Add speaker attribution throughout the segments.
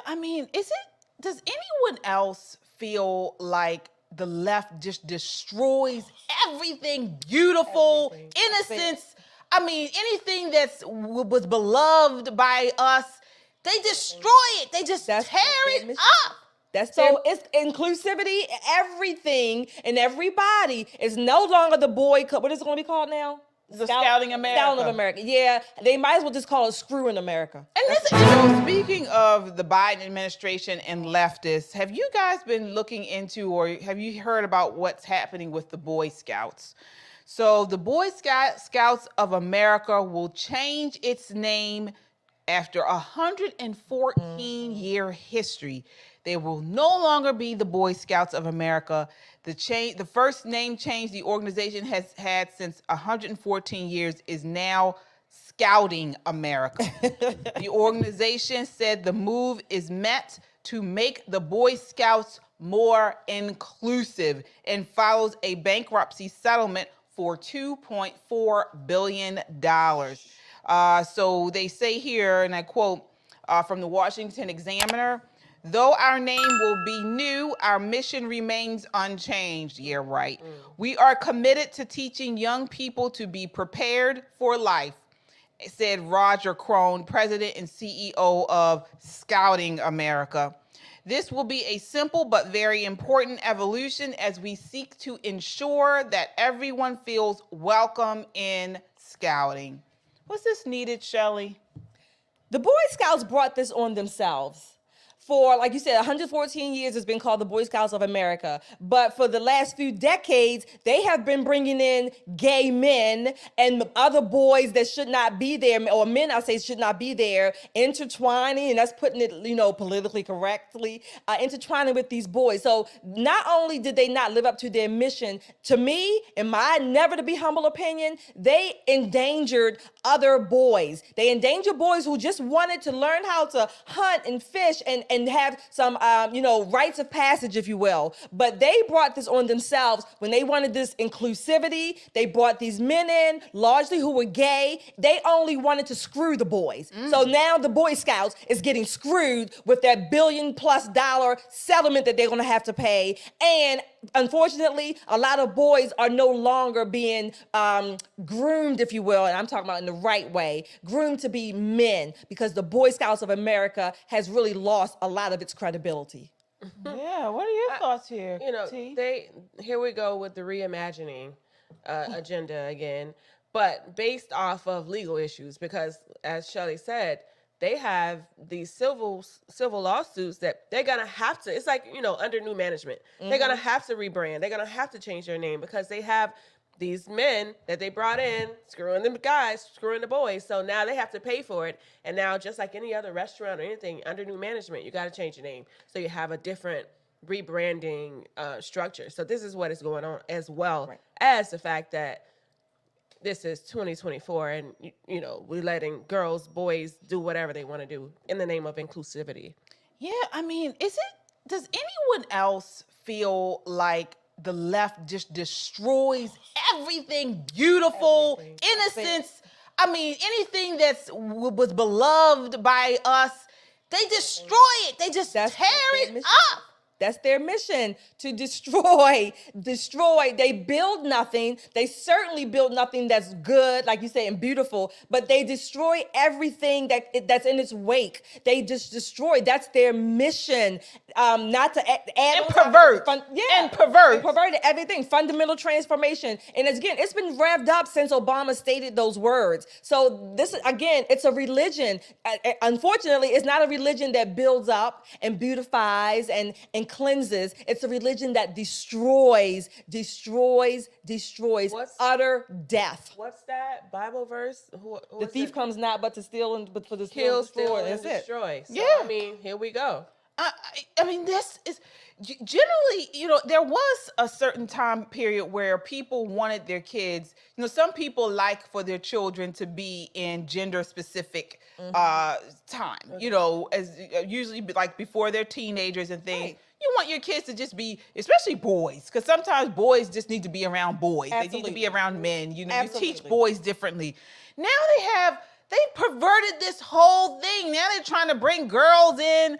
Speaker 1: I mean, does anyone else feel like the left just destroys everything beautiful, innocence? I mean, anything was beloved by us, they destroy it. They just tear it up.
Speaker 2: So it's inclusivity, everything and everybody is no longer the boy. What is it going to be called now?
Speaker 1: The Scouting America.
Speaker 2: Scouting of America. Yeah, they might as well just call it Screwing America.
Speaker 1: And speaking of the Biden administration and leftists, have you guys been looking into or have you heard about what's happening with the Boy Scouts? So the Boy Scouts of America will change its name after a 114-year history. They will no longer be the Boy Scouts of America. The first name change the organization has had since 114 years is now Scouting America. The organization said the move is meant to make the Boy Scouts more inclusive and follows a bankruptcy settlement for $2.4 billion. So they say here, and I quote from the Washington Examiner, though our name will be new, our mission remains unchanged. Yeah, right. We are committed to teaching young people to be prepared for life, said Roger Crone, president and CEO of Scouting America. This will be a simple but very important evolution as we seek to ensure that everyone feels welcome in Scouting. Was this needed, Shelley?
Speaker 2: The Boy Scouts brought this on themselves. For, like you said, 114 years it's been called the Boy Scouts of America. But for the last few decades, they have been bringing in gay men and other boys that should not be there, or men, I say, should not be there, intertwining, and that's putting it, politically correctly, intertwining with these boys. So not only did they not live up to their mission, to me, in my never to be humble opinion, they endangered other boys. They endangered boys who just wanted to learn how to hunt and fish and have some, rites of passage, if you will. But they brought this on themselves when they wanted this inclusivity. They brought these men in, largely who were gay. They only wanted to screw the boys. So now the Boy Scouts is getting screwed with that $1 billion+ settlement that they're going to have to pay. And unfortunately, a lot of boys are no longer being groomed, if you will, and I'm talking about in the right way, groomed to be men, because the Boy Scouts of America has really lost a lot of its credibility.
Speaker 1: Yeah, what are your thoughts here?
Speaker 3: Here we go with the reimagining agenda again, but based off of legal issues, because as Shelley said, they have these civil lawsuits that they're gonna have to. It's like under new management, they're gonna have to rebrand. They're gonna have to change their name because they have these men that they brought in screwing them guys, screwing the boys. So now they have to pay for it. And now, just like any other restaurant or anything under new management, you got to change your name so you have a different rebranding structure. So this is what is going on, as well as the fact that this is 2024 and, we're letting girls, boys do whatever they want to do in the name of inclusivity.
Speaker 1: Yeah, I mean, does anyone else feel like the left just destroys everything beautiful, innocence? I mean, anything was beloved by us, they destroy it. They just tear it up.
Speaker 2: That's their mission, to destroy. They build nothing. They certainly build nothing that's good, like you say, and beautiful, but they destroy everything that's in its wake. They just destroy. That's their mission. Not to add
Speaker 1: and pervert. And pervert
Speaker 2: everything. Fundamental transformation. And again, it's been revved up since Obama stated those words. So this, again, it's a religion. Unfortunately, it's not a religion that builds up and beautifies and cleanses. It's a religion that destroys, utter death.
Speaker 3: What's that Bible verse?
Speaker 2: The thief comes not but to steal but for the
Speaker 3: kill, steal, and destroy. So,
Speaker 1: yeah.
Speaker 3: I mean, here we go.
Speaker 1: I mean, this is generally, there was a certain time period where people wanted their kids, some people like for their children to be in gender specific time, as usually like before they're teenagers and things. Right. You want your kids to just be, especially boys, because sometimes boys just need to be around boys. Absolutely. They need to be around men. You teach boys differently. Now they perverted this whole thing. Now they're trying to bring girls in.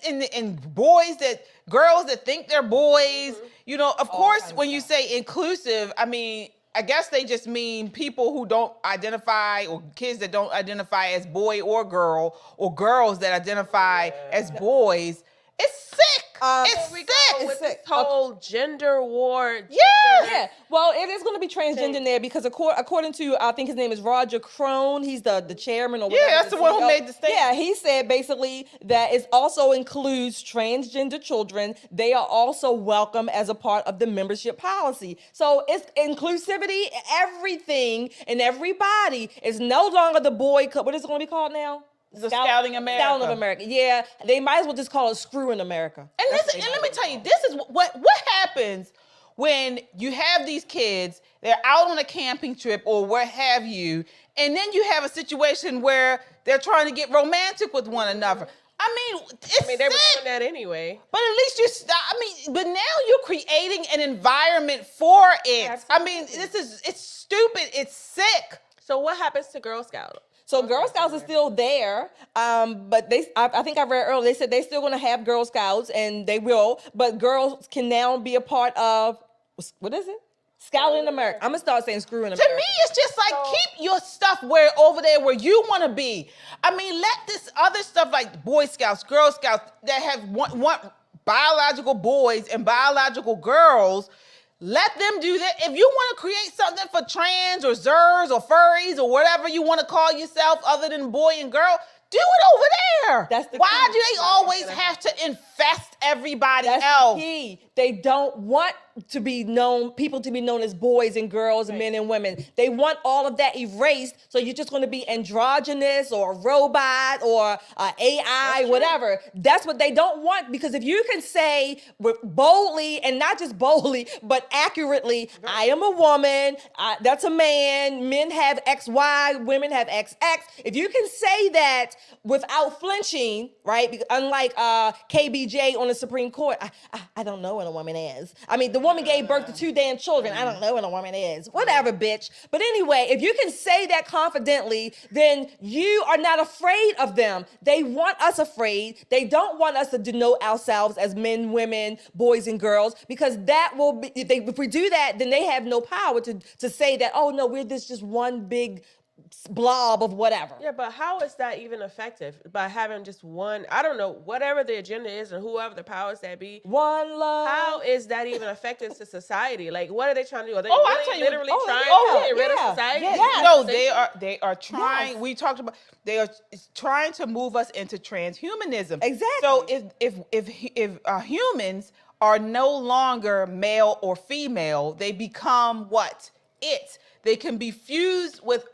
Speaker 1: and girls that think they're boys. You know, of course, when you say inclusive, I mean, I guess they just mean people who don't identify, or kids that don't identify as boy or girl, or girls that identify as boys. It's sick. It's
Speaker 3: We
Speaker 1: sick.
Speaker 3: go with this whole gender war.
Speaker 2: Yeah, well, it is going to be transgender in there because according to, I think his name is Roger Crone, he's the chairman or whatever.
Speaker 1: Yeah, that's the one who made the statement.
Speaker 2: Yeah, he said basically that it also includes transgender children. They are also welcome as a part of the membership policy. So it's inclusivity, everything and everybody. It's no longer the boy club. What is it going to be called now?
Speaker 1: The Scouting America.
Speaker 2: Scouting of America. Yeah, they might as well just call it Screwing America.
Speaker 1: And listen, and let me tell you, this is what happens when you have these kids, they're out on a camping trip or what have you, and then you have a situation where they're trying to get romantic with one another. I mean,
Speaker 3: they were doing that anyway.
Speaker 1: But at least you stop. I mean, but now you're creating an environment for it.
Speaker 2: Absolutely.
Speaker 1: I mean, it's stupid. It's sick.
Speaker 3: So what happens to Girl Scout?
Speaker 2: So Girl Scouts is still there, but I think I read earlier, they said they're still going to have Girl Scouts, and they will, but girls can now be a part of, what is it? Scouting America. I'm going to start saying Screwing America.
Speaker 1: To me, it's just like, keep your stuff over there where you want to be. I mean, let this other stuff like Boy Scouts, Girl Scouts that have want biological boys and biological girls, let them do that. If you want to create something for trans or zers or furries or whatever you want to call yourself other than boy and girl, do it over there.
Speaker 2: That's the
Speaker 1: Why
Speaker 2: key.
Speaker 1: do they always have to infest everybody
Speaker 2: That's
Speaker 1: else?
Speaker 2: the key. They don't want people to be known as boys and girls, men and women. They want all of that erased. So you're just going to be androgynous or a robot or AI, whatever. That's what they don't want, because if you can say boldly, and not just boldly, but accurately, I am a woman, that's a man, men have XY, women have XX. If you can say that without flinching, right? Unlike KBJ on the Supreme Court, I don't know what a woman is. I mean, the woman gave birth to 2 damn children. I don't know what a woman is. Whatever, bitch. But anyway, if you can say that confidently, then you are not afraid of them. They want us afraid. They don't want us to denote ourselves as men, women, boys, and girls, because that will be, if we do that, then they have no power to say that, oh no, we're this just one big blob of whatever.
Speaker 3: Yeah, but how is that even effective? By having just one, I don't know, whatever the agenda is and whoever the powers that be.
Speaker 2: One love.
Speaker 3: How is that even effective to society? Like, what are they trying to do? Are they
Speaker 1: I'll tell you,
Speaker 3: literally trying
Speaker 2: yeah,
Speaker 3: to get rid
Speaker 2: yeah,
Speaker 3: of society?
Speaker 2: yeah.
Speaker 1: No, they are trying.
Speaker 2: Yes.
Speaker 1: We talked about, they are trying to move us into transhumanism.
Speaker 2: Exactly.
Speaker 1: So if humans are no longer male or female, they become what? They can be fused with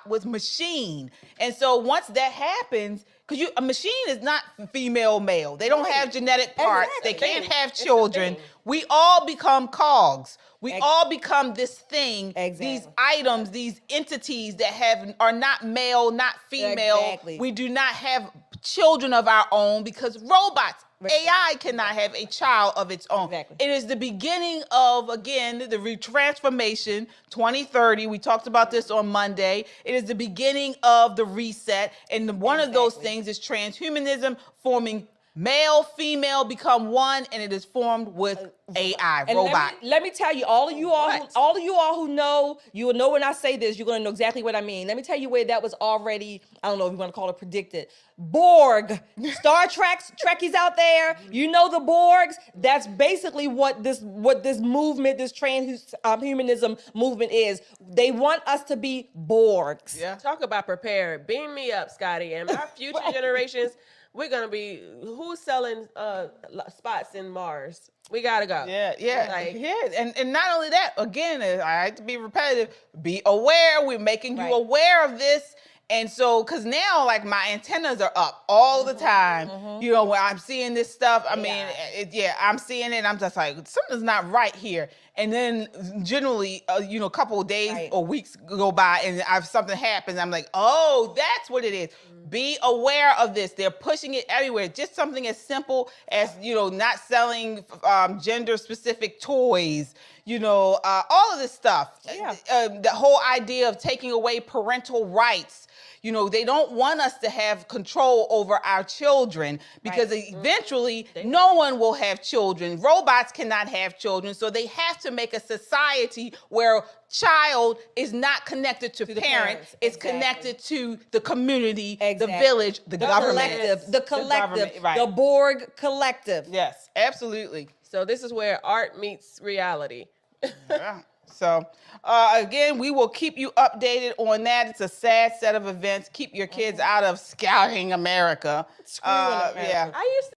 Speaker 1: with machine. And so once that happens, because a machine is not female, male. They don't have genetic parts.
Speaker 2: Exactly.
Speaker 1: They can't have children. We all become cogs. We all become this thing, these items, these entities that are not male, not female.
Speaker 2: Exactly.
Speaker 1: We do not have children of our own, because robots, AI cannot have a child of its own.
Speaker 2: Exactly.
Speaker 1: It is the beginning of, again, the retransformation 2030. We talked about this on Monday. It is the beginning of the reset. And one of those things is transhumanism, forming male, female become one, and it is formed with AI,
Speaker 2: and
Speaker 1: robot.
Speaker 2: Let me tell you, all of you all who know, you will know when I say this, you're going to know exactly what I mean. Let me tell you where that was already, I don't know if you want to call it predicted. Borg, Star Trekkies out there, you know the Borgs. That's basically what this movement, this transhumanism movement is. They want us to be Borgs.
Speaker 1: Yeah.
Speaker 3: Talk about prepared. Beam me up, Scotty. And our future generations, we're going to be, who's selling spots in Mars? We got to go.
Speaker 1: Yeah. And not only that, again, I have to be repetitive, be aware. We're making you aware of this. And so, because now, like, my antennas are up all the time. You know, when I'm seeing this stuff, I mean, I'm seeing it, and I'm just like, something's not right here. And then generally, a couple of days or weeks go by, and something happens. I'm like, oh, that's what it is. Be aware of this. They're pushing it everywhere. Just something as simple as, not selling gender-specific toys, all of this stuff. The whole idea of taking away parental rights. You know, they don't want us to have control over our children because eventually no one will have children. Robots cannot have children, so they have to make a society where child is not connected to
Speaker 2: the
Speaker 1: parent,
Speaker 2: parents.
Speaker 1: it's
Speaker 2: Exactly.
Speaker 1: connected to the community, the
Speaker 2: Exactly.
Speaker 1: village, the government.
Speaker 2: The collective,
Speaker 1: government, right.
Speaker 2: the Borg collective.
Speaker 1: Yes, absolutely.
Speaker 3: So this is where art meets reality.
Speaker 1: Yeah. So, again, we will keep you updated on that. It's a sad set of events. Keep your kids out of scouting America.
Speaker 2: Screwing America.
Speaker 1: Yeah.
Speaker 3: I used to